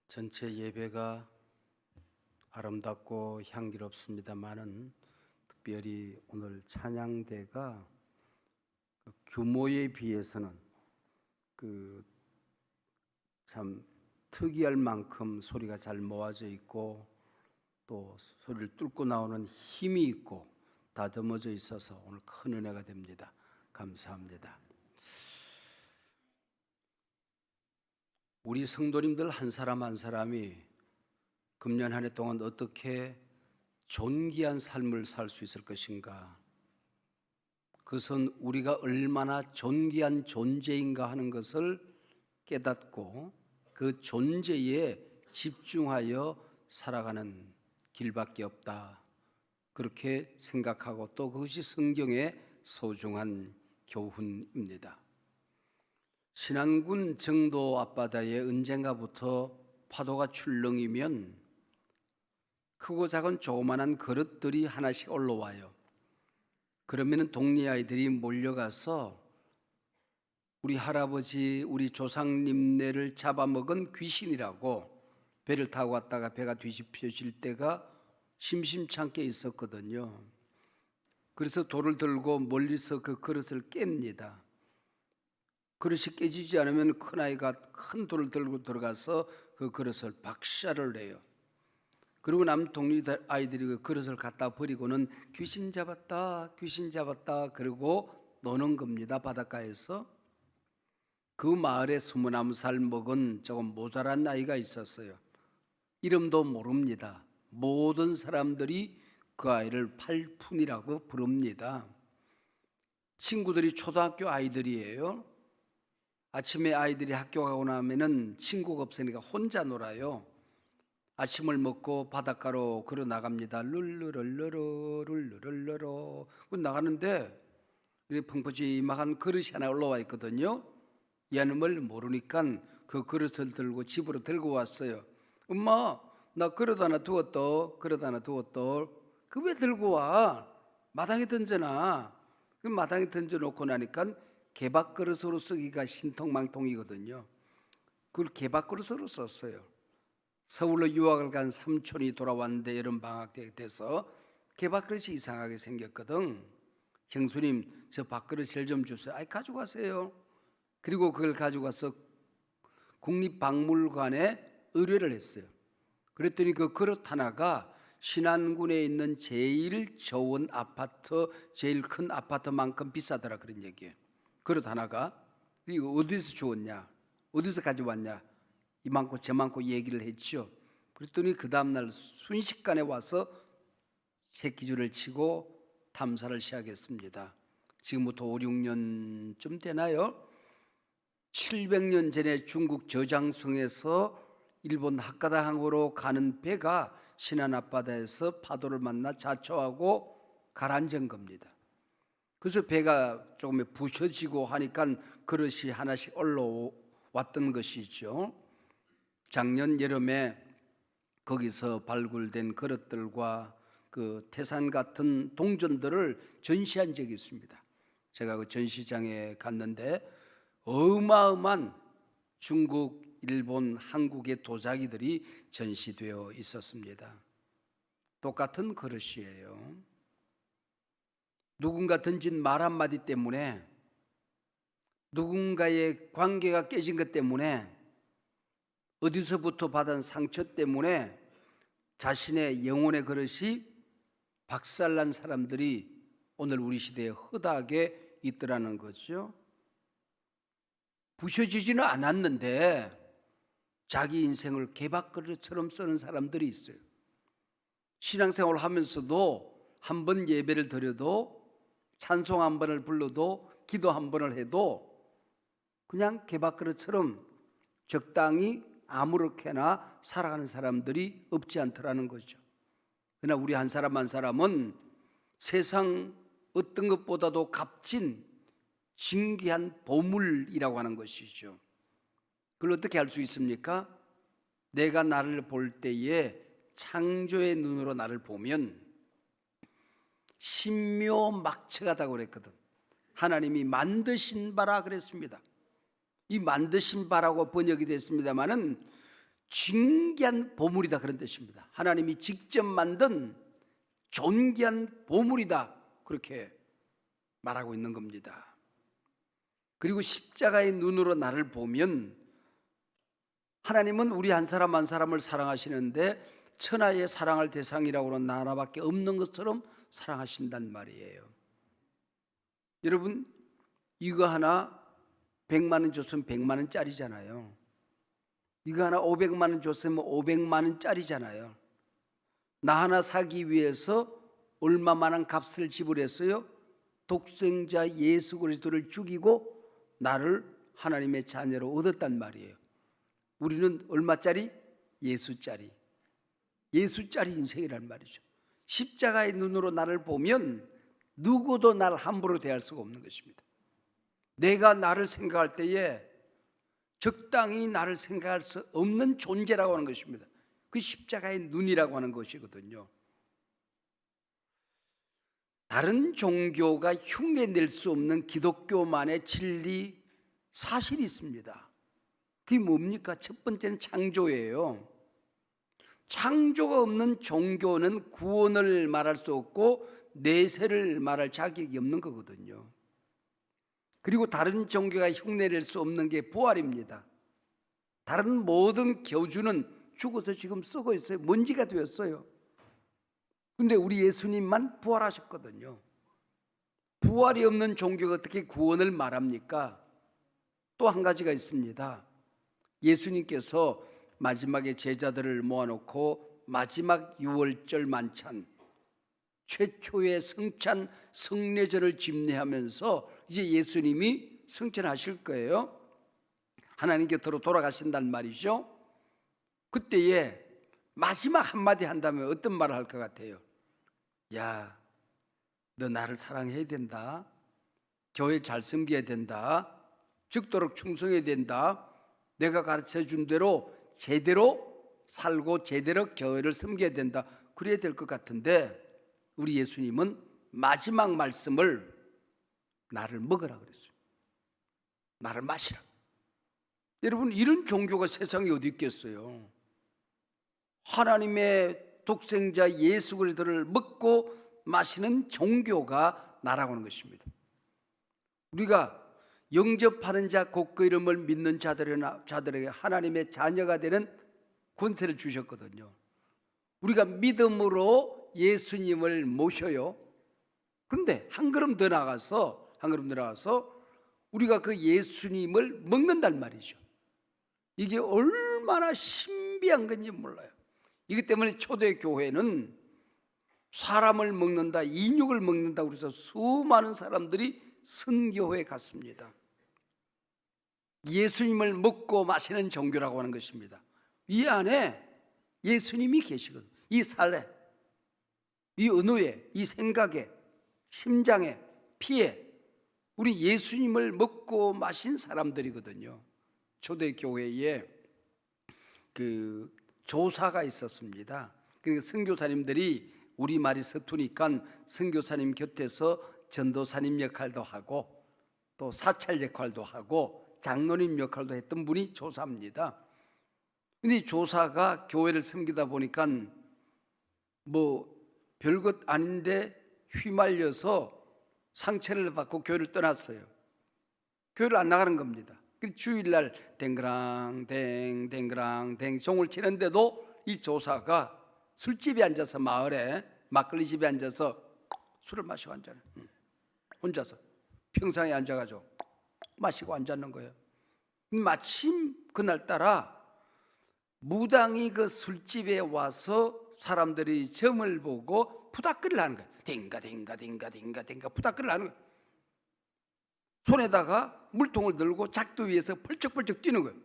전체 예배가 아름답고 향기롭습니다만은 특별히 오늘 찬양대가 규모에 비해서는 참 특이할 만큼 소리가 잘 모아져 있고 또 소리를 뚫고 나오는 힘이 있고 다듬어져 있어서 오늘 큰 은혜가 됩니다. 감사합니다. 우리 성도님들 한 사람 한 사람이 금년 한 해 동안 어떻게 존귀한 삶을 살 수 있을 것인가? 그것은 우리가 얼마나 존귀한 존재인가 하는 것을 깨닫고 그 존재에 집중하여 살아가는 길밖에 없다. 그렇게 생각하고 또 그것이 성경의 소중한 교훈입니다. 신안군 정도 앞바다에 언젠가부터 파도가 출렁이면 크고 작은 조그만한 그릇들이 하나씩 올라와요. 그러면 동네 아이들이 몰려가서 우리 할아버지, 우리 조상님네를 잡아먹은 귀신이라고 배를 타고 왔다가 배가 뒤집혀질 때가 심심찮게 있었거든요. 그래서 돌을 들고 멀리서 그 그릇을 깹니다. 그릇이 깨지지 않으면 큰아이가 큰 돌을 들고 들어가서 그 그릇을 박살을 내요. 그리고 남 동네 아이들이 그 그릇을 갖다 버리고는 귀신 잡았다, 귀신 잡았다 그러고 노는 겁니다. 바닷가에서. 그 마을에 29살 먹은 조금 모자란 아이가 있었어요. 이름도 모릅니다. 모든 사람들이 그 아이를 팔푼이라고 부릅니다. 친구들이 초등학교 아이들이에요. 아침에 아이들이 학교 가고 나면은 친구가 없으니까 혼자 놀아요. 아침을 먹고 바닷가로 걸어 나갑니다. 룰루룰루루 룰루룰루루 나가는데 펑퍼짐한 그릇이 하나 올라와 있거든요. 이놈을 모르니까 그 그릇을 들고 집으로 들고 왔어요. 엄마, 나 그릇 하나 두었다. 그릇 하나 두었다. 그 왜 들고 와? 마당에 던져놔. 그 마당에 던져놓고 나니까 개밥그릇으로 쓰기가 신통망통이거든요. 그걸 개밥그릇으로 썼어요. 서울로 유학을 간 삼촌이 돌아왔는데 여름방학 때 돼서 개밥그릇이 이상하게 생겼거든. 형수님, 저 밥그릇을 좀 주세요. 아이, 가져가세요. 그리고 그걸 가져가서 국립박물관에 의뢰를 했어요. 그랬더니 그 그릇 하나가 신안군에 있는 제일 좋은 아파트, 제일 큰 아파트만큼 비싸더라, 그런 얘기예요. 그릇 하나가. 이거 어디서 주웠냐? 어디서 가져왔냐? 이만큼 저만큼 얘기를 했죠. 그랬더니 그 다음날 순식간에 와서 새끼줄을 치고 탐사를 시작했습니다. 지금부터 5, 6년쯤 되나요? 700년 전에 중국 저장성에서 일본 하카다항으로 가는 배가 신안 앞바다에서 파도를 만나 자초하고 가라앉은 겁니다. 그래서 배가 조금 부셔지고 하니까 그릇이 하나씩 올라왔던 것이죠. 작년 여름에 거기서 발굴된 그릇들과 그 태산 같은 동전들을 전시한 적이 있습니다. 제가 그 전시장에 갔는데 어마어마한 중국, 일본, 한국의 도자기들이 전시되어 있었습니다. 똑같은 그릇이에요. 누군가 던진 말 한마디 때문에, 누군가의 관계가 깨진 것 때문에, 어디서부터 받은 상처 때문에 자신의 영혼의 그릇이 박살난 사람들이 오늘 우리 시대에 허다하게 있더라는 거죠. 부셔지지는 않았는데 자기 인생을 개밥그릇처럼 쓰는 사람들이 있어요. 신앙생활을 하면서도 한 번 예배를 드려도, 찬송 한 번을 불러도, 기도 한 번을 해도 그냥 개밥그릇처럼 적당히 아무렇게나 살아가는 사람들이 없지 않더라는 거죠. 그러나 우리 한 사람 한 사람은 세상 어떤 것보다도 값진 신기한 보물이라고 하는 것이죠. 그걸 어떻게 알 수 있습니까? 내가 나를 볼 때에 창조의 눈으로 나를 보면 신묘막측하다고 그랬거든. 하나님이 만드신 바라 그랬습니다. 이 만드신 바라고 번역이 됐습니다마는 존귀한 보물이다, 그런 뜻입니다. 하나님이 직접 만든 존귀한 보물이다, 그렇게 말하고 있는 겁니다. 그리고 십자가의 눈으로 나를 보면 하나님은 우리 한 사람 한 사람을 사랑하시는데 천하의 사랑할 대상이라고는 나 하나밖에 없는 것처럼 사랑하신단 말이에요. 여러분, 이거 하나 100만 원 줬으면 100만 원짜리잖아요. 이거 하나 500만 원 줬으면 500만 원짜리잖아요. 나 하나 사기 위해서 얼마만한 값을 지불했어요? 독생자 예수 그리스도를 죽이고 나를 하나님의 자녀로 얻었단 말이에요. 우리는 얼마짜리? 예수짜리. 예수짜리 인생이란 말이죠. 십자가의 눈으로 나를 보면 누구도 나를 함부로 대할 수가 없는 것입니다. 내가 나를 생각할 때에 적당히 나를 생각할 수 없는 존재라고 하는 것입니다. 그 십자가의 눈이라고 하는 것이거든요. 다른 종교가 흉내낼 수 없는 기독교만의 진리, 사실이 있습니다. 그게 뭡니까? 첫 번째는 창조예요. 창조가 없는 종교는 구원을 말할 수 없고 내세를 말할 자격이 없는 거거든요. 그리고 다른 종교가 흉내낼 수 없는 게 부활입니다. 다른 모든 교주는 죽어서 지금 썩어 있어요. 먼지가 되었어요. 근데 우리 예수님만 부활하셨거든요. 부활이 없는 종교가 어떻게 구원을 말합니까? 또 한 가지가 있습니다. 예수님께서 마지막에 제자들을 모아놓고 마지막 유월절 만찬, 최초의 성찬 성례절을 집례하면서 이제 예수님이 성찬하실 거예요. 하나님 곁으로 돌아가신단 말이죠. 그때에 마지막 한마디 한다면 어떤 말을 할 것 같아요? 야, 너 나를 사랑해야 된다. 교회 잘 섬겨야 된다. 죽도록 충성해야 된다. 내가 가르쳐준 대로 제대로 살고 제대로 교회를 섬겨야 된다. 그래야 될 것 같은데 우리 예수님은 마지막 말씀을 나를 먹으라 그랬어요. 나를 마시라. 여러분, 이런 종교가 세상에 어디 있겠어요? 하나님의 독생자 예수 그리스도를 먹고 마시는 종교가 나라고 하는 것입니다. 우리가 영접하는 자 곧 그 이름을 믿는 자들에게 하나님의 자녀가 되는 권세를 주셨거든요. 우리가 믿음으로 예수님을 모셔요. 그런데 한 걸음 더 나가서 우리가 그 예수님을 먹는단 말이죠. 이게 얼마나 신비한 건지 몰라요. 이것 때문에 초대교회는 사람을 먹는다, 인육을 먹는다고 해서 수많은 사람들이 선교회에 갔습니다. 예수님을 먹고 마시는 종교라고 하는 것입니다. 이 안에 예수님이 계시거든요. 이 살에, 이 언어에, 이 생각에, 심장에, 피에 우리 예수님을 먹고 마신 사람들이거든요. 초대교회에 그 조사가 있었습니다. 그러니까 선교사님들이 우리말이 서투니까 선교사님 곁에서 전도사님 역할도 하고 또 사찰 역할도 하고 장로님 역할도 했던 분이 조사입니다. 근데 조사가 교회를 섬기다 보니까 뭐 별것 아닌데 휘말려서 상처를 받고 교회를 떠났어요. 교회를 안 나가는 겁니다. 주일날 댕그랑 댕 종을 치는데도 이 조사가 술집에 앉아서, 마을에 막걸리 집에 앉아서 술을 마시고 앉아요. 혼자서 평상에 앉아가지고 마시고 앉았는 거예요. 마침 그날따라 무당이 그 술집에 와서 사람들이 점을 보고 푸닥거리를 하는 거예요. 댕가 푸닥거리를 하는 거예요. 손에다가 물통을 들고 작두 위에서 펄쩍펄쩍 뛰는 거예요.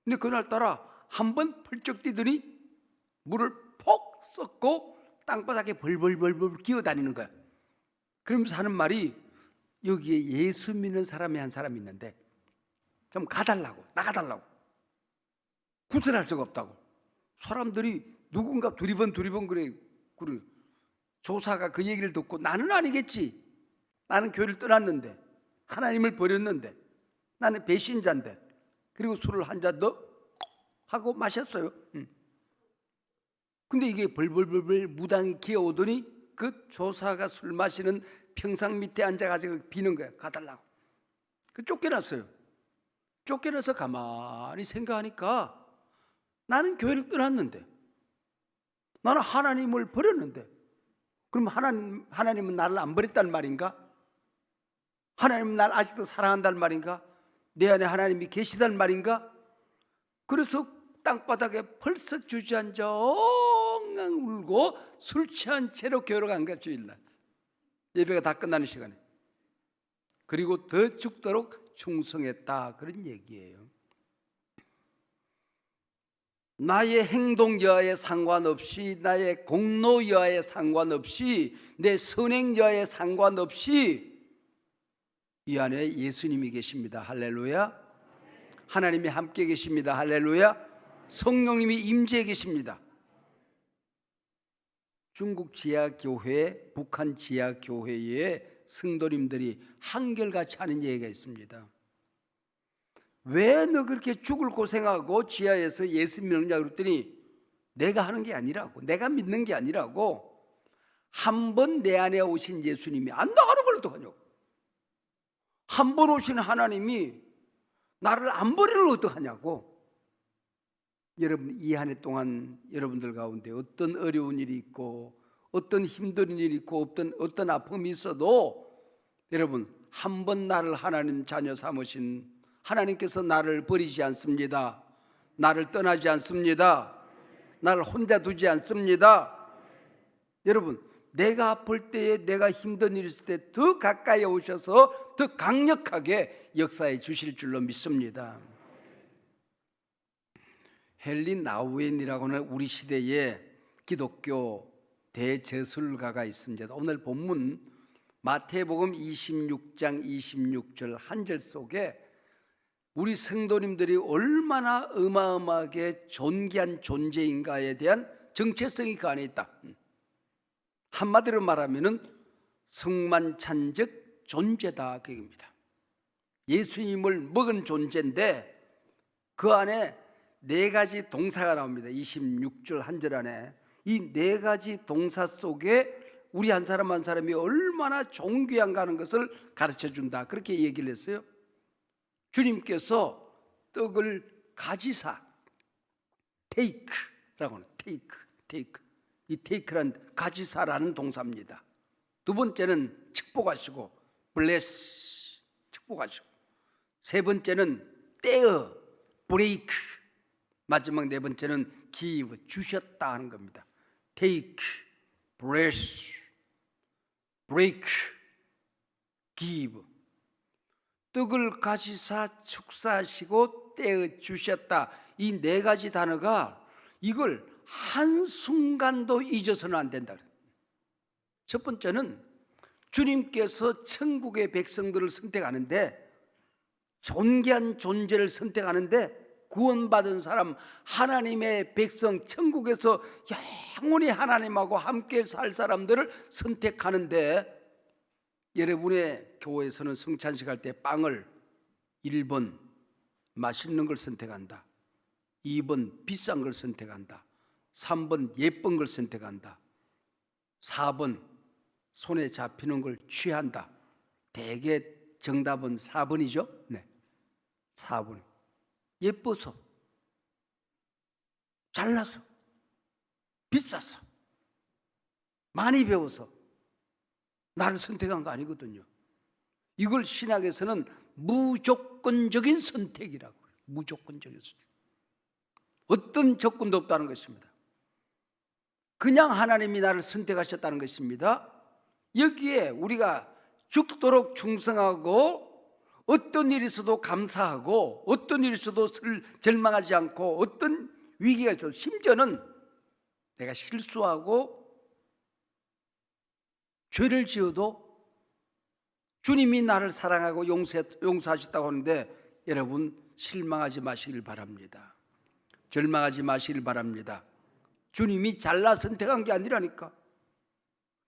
근데 그날따라 한번 펄쩍 뛰더니 물을 폭 썩고 땅바닥에 벌벌벌벌 기어다니는 거예요. 그러면서 하는 말이, 여기에 예수 믿는 사람이 한 사람이 있는데 좀 가달라고, 나가달라고. 구슬할 수가 없다고. 사람들이 누군가 두리번 그래. 조사가 그 얘기를 듣고 나는 아니겠지. 나는 교회를 떠났는데, 하나님을 버렸는데, 나는 배신자인데, 그리고 술을 한 잔 더 하고 마셨어요. 근데 이게 벌벌벌벌 무당이 기어오더니 그 조사가 술 마시는 평상 밑에 앉아가지고 비는 거야. 가달라고. 쫓겨났어요. 쫓겨나서 가만히 생각하니까 나는 교회를 떠났는데, 나는 하나님을 버렸는데, 그럼 하나님은 나를 안 버렸다는 말인가? 하나님은 나를 아직도 사랑한다는 말인가? 내 안에 하나님이 계시다는 말인가? 그래서 땅바닥에 펄썩 주저앉아 엉엉 울고 술 취한 채로 교회로 간 거야. 주일날 예배가 다 끝나는 시간에. 그리고 더 죽도록 충성했다, 그런 얘기예요. 나의 행동 여하에 상관없이, 나의 공로 여하에 상관없이, 내 선행 여하에 상관없이 이 안에 예수님이 계십니다. 할렐루야. 하나님이 함께 계십니다. 할렐루야. 성령님이 임재해 계십니다. 중국 지하교회, 북한 지하교회에 성도님들이 한결같이 하는 얘기가 있습니다. 왜 너 그렇게 죽을 고생하고 지하에서 예수 믿느냐 그랬더니 내가 하는 게 아니라고, 내가 믿는 게 아니라고, 한 번 내 안에 오신 예수님이 안 나가는 걸 어떡하냐고. 한 번 오신 하나님이 나를 안 버리는 걸 어떡하냐고. 여러분, 이 한 해 동안 여러분들 가운데 어떤 어려운 일이 있고 어떤 힘든 일이 있고 어떤 아픔이 있어도 여러분, 한 번 나를 하나님 자녀 삼으신 하나님께서 나를 버리지 않습니다. 나를 떠나지 않습니다. 나를 혼자 두지 않습니다. 여러분, 내가 아플 때에, 내가 힘든 일이 있을 때 더 가까이 오셔서 더 강력하게 역사해 주실 줄로 믿습니다. 헨리 나우엔이라고 하는 우리 시대의 기독교 대저술가가 있습니다. 오늘 본문 마태복음 26장 26절 한 절 속에 우리 성도님들이 얼마나 어마어마하게 존귀한 존재인가에 대한 정체성이 그 안에 있다. 한마디로 말하면은 성만찬적 존재다, 그 얘기입니다. 예수님을 먹은 존재인데 그 안에 네 가지 동사가 나옵니다. 26절 한 절 안에 이 네 가지 동사 속에 우리 한 사람 한 사람이 얼마나 존귀한가 하는 것을 가르쳐 준다, 그렇게 얘기를 했어요. 주님께서 떡을 가지사, 테이크라고 하는, 테이크. 이 테이크란 가지사라는 동사입니다. 두 번째는 축복하시고, 블레스, 축복하시고. 세 번째는 떼어, 브레이크. 마지막 네 번째는 give, 주셨다 하는 겁니다. take, bless, break, give. 떡을 가지사 축사하시고 떼어 주셨다, 이 네 가지 단어가 이걸 한순간도 잊어서는 안 된다. 첫 번째는 주님께서 천국의 백성들을 선택하는데, 존귀한 존재를 선택하는데, 구원받은 사람, 하나님의 백성, 천국에서 영원히 하나님하고 함께 살 사람들을 선택하는데, 여러분의 교회에서는 성찬식 할 때 빵을 1번 맛있는 걸 선택한다, 2번 비싼 걸 선택한다, 3번 예쁜 걸 선택한다, 4번 손에 잡히는 걸 취한다. 대개 정답은 4번이죠. 네, 4번. 예뻐서, 잘나서, 비싸서, 많이 배워서 나를 선택한 거 아니거든요. 이걸 신학에서는 무조건적인 선택이라고 해요. 무조건적인 선택. 어떤 조건도 없다는 것입니다. 그냥 하나님이 나를 선택하셨다는 것입니다. 여기에 우리가 죽도록 충성하고, 어떤 일이 있어도 감사하고, 어떤 일이 있어도 절망하지 않고, 어떤 위기가 있어도, 심지어는 내가 실수하고 죄를 지어도 주님이 나를 사랑하고 용서하셨다고 하는데, 여러분 실망하지 마시길 바랍니다. 절망하지 마시길 바랍니다. 주님이 잘나 선택한 게 아니라니까.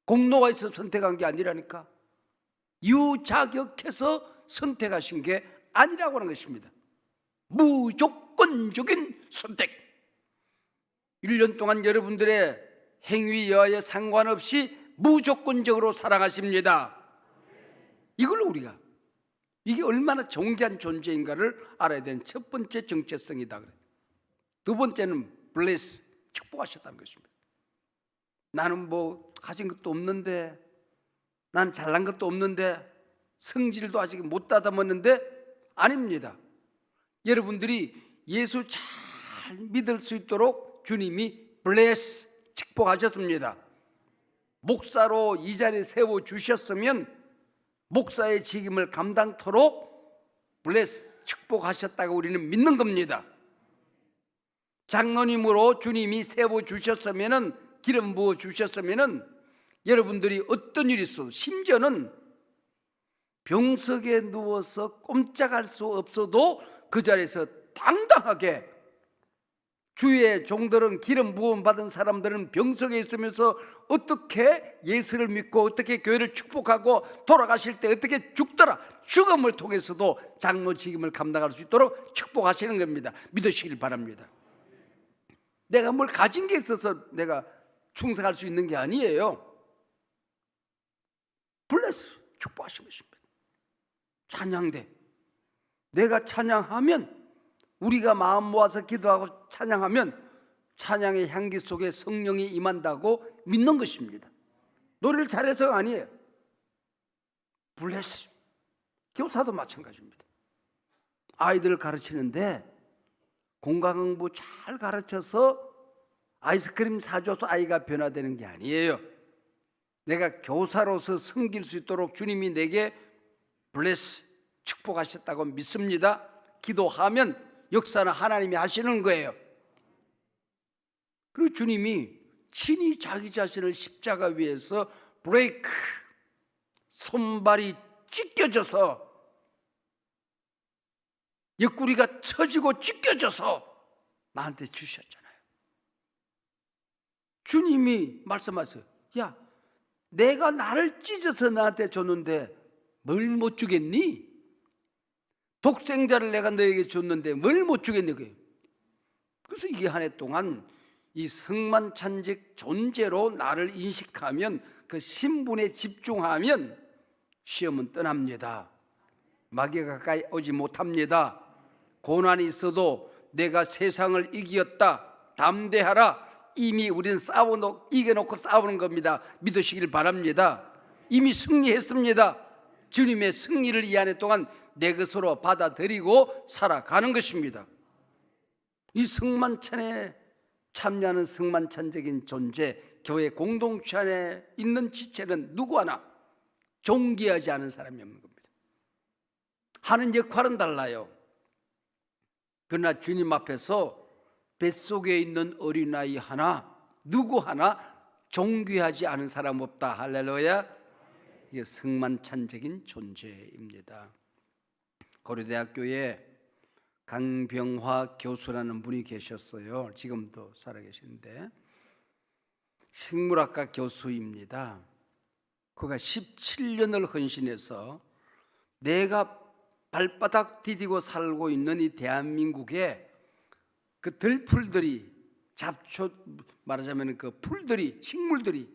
공로가 있어 선택한 게 아니라니까. 유자격해서 선택하신 게 아니라고 하는 것입니다. 무조건적인 선택. 1년 동안 여러분들의 행위 여하에 상관없이 무조건적으로 사랑하십니다. 이걸 우리가, 이게 얼마나 존귀한 존재인가를 알아야 되는 첫 번째 정체성이다. 두 번째는 bless, 축복하셨다는 것입니다. 나는 뭐 가진 것도 없는데, 나는 잘난 것도 없는데, 성질도 아직 못 다듬었는데, 아닙니다. 여러분들이 예수 잘 믿을 수 있도록 주님이 bless, 축복하셨습니다. 목사로 이 자리에 세워주셨으면 목사의 직임을 감당토록 bless, 축복하셨다고 우리는 믿는 겁니다. 장로님으로 주님이 세워주셨으면, 기름 부어주셨으면 여러분들이 어떤 일이 있어도, 심지어는 병석에 누워서 꼼짝할 수 없어도 그 자리에서 당당하게, 주의 종들은, 기름 부음 받은 사람들은 병석에 있으면서 어떻게 예수를 믿고 어떻게 교회를 축복하고 돌아가실 때 어떻게 죽더라, 죽음을 통해서도 장로 직임을 감당할 수 있도록 축복하시는 겁니다. 믿으시길 바랍니다. 내가 뭘 가진 게 있어서 내가 충성할 수 있는 게 아니에요. 블레스, 축복하신 것입니다. 찬양대, 내가 찬양하면, 우리가 마음 모아서 기도하고 찬양하면 찬양의 향기 속에 성령이 임한다고 믿는 것입니다. 노래를 잘해서가 아니에요. 블레스. 교사도 마찬가지입니다. 아이들을 가르치는데 공강응부 잘 가르쳐서 아이스크림 사줘서 아이가 변화되는 게 아니에요. 내가 교사로서 섬길 수 있도록 주님이 내게 블레스, 축복하셨다고 믿습니다. 기도하면 역사는 하나님이 하시는 거예요. 그리고 주님이 친히 자기 자신을 십자가 위에서 브레이크, 손발이 찢겨져서, 옆구리가 처지고 찢겨져서 나한테 주셨잖아요. 주님이 말씀하세요. 야, 내가 나를 찢어서 나한테 줬는데 뭘 못 주겠니? 독생자를 내가 너에게 줬는데 뭘 못 주겠니? 그래서 이게 한 해 동안 이 성만찬직 존재로 나를 인식하면, 그 신분에 집중하면 시험은 떠납니다. 마귀가 가까이 오지 못합니다. 고난이 있어도 내가 세상을 이겼다, 담대하라. 이미 우리는 이겨놓고 싸우는 겁니다. 믿으시길 바랍니다. 이미 승리했습니다. 주님의 승리를 이 한 해 동안 내 것으로 받아들이고 살아가는 것입니다. 이 성만찬에 참여하는 성만찬적인 존재, 교회 공동체 안에 있는 지체는 누구 하나 존귀하지 않은 사람이 없는 겁니다. 하는 역할은 달라요. 그러나 주님 앞에서 뱃속에 있는 어린아이 하나, 누구 하나 존귀하지 않은 사람 없다. 할렐루야. 이게 성만찬적인 존재입니다. 고려대학교에 강병화 교수라는 분이 계셨어요. 지금도 살아계시는데 식물학과 교수입니다. 그가 17년을 헌신해서 내가 발바닥 디디고 살고 있는 이 대한민국에 그 들풀들이, 잡초, 말하자면 그 풀들이, 식물들이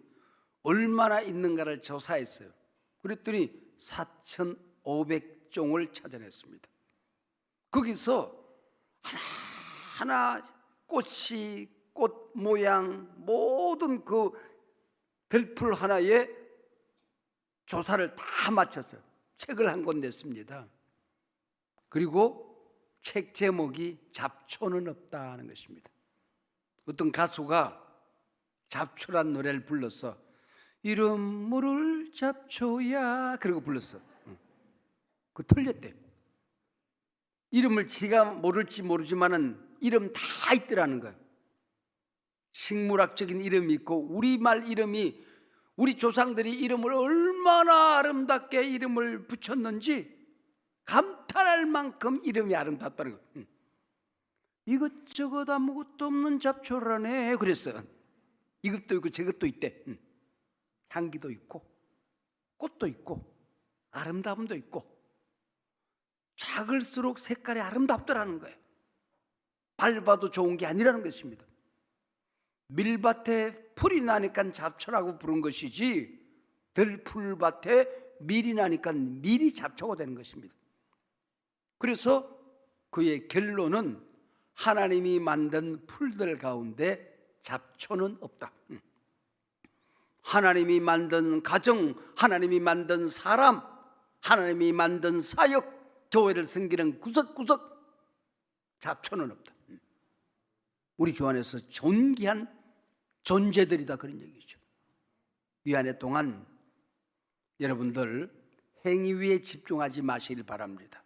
얼마나 있는가를 조사했어요. 그랬더니 4,500종을 찾아냈습니다. 거기서 하나하나 꽃이, 꽃 모양, 모든 그 들풀 하나에 조사를 다 마쳤어요. 책을 한 권 냈습니다. 그리고 책 제목이 잡초는 없다 하는 것입니다. 어떤 가수가 잡초란 노래를 불러서 이름 모를 잡초야 그러고 불렀어. 그 틀렸대. 이름을 지가 모를지 모르지만은 이름 다 있더라는 거예요. 식물학적인 이름이 있고 우리말 이름이, 우리 조상들이 이름을 얼마나 아름답게 이름을 붙였는지 감탄할 만큼 이름이 아름답다는 거예요. 이것저것 아무것도 없는 잡초라네 그랬어요. 이것도 있고 저것도 있대. 향기도 있고 꽃도 있고 아름다움도 있고 작을수록 색깔이 아름답더라는 거예요. 밟아도 좋은 게 아니라는 것입니다. 밀밭에 풀이 나니까 잡초라고 부른 것이지 들풀밭에 밀이 나니까 밀이 잡초가 되는 것입니다. 그래서 그의 결론은 하나님이 만든 풀들 가운데 잡초는 없다. 하나님이 만든 가정, 하나님이 만든 사람, 하나님이 만든 사역, 교회를 섬기는 구석구석 잡초는 없다. 우리 주 안에서 존귀한 존재들이다, 그런 얘기죠. 이 한 해 동안 여러분들 행위 위에 집중하지 마시길 바랍니다.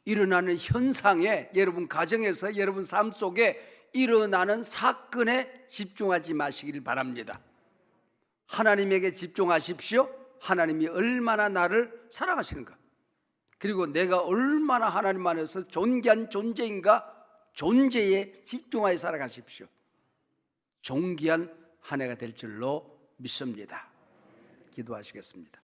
일어나는 현상에, 여러분 가정에서, 여러분 삶 속에 일어나는 사건에 집중하지 마시길 바랍니다. 하나님에게 집중하십시오. 하나님이 얼마나 나를 사랑하시는가, 그리고 내가 얼마나 하나님 안에서 존귀한 존재인가, 존재에 집중하여 살아가십시오. 존귀한 한 해가 될 줄로 믿습니다. 기도하시겠습니다.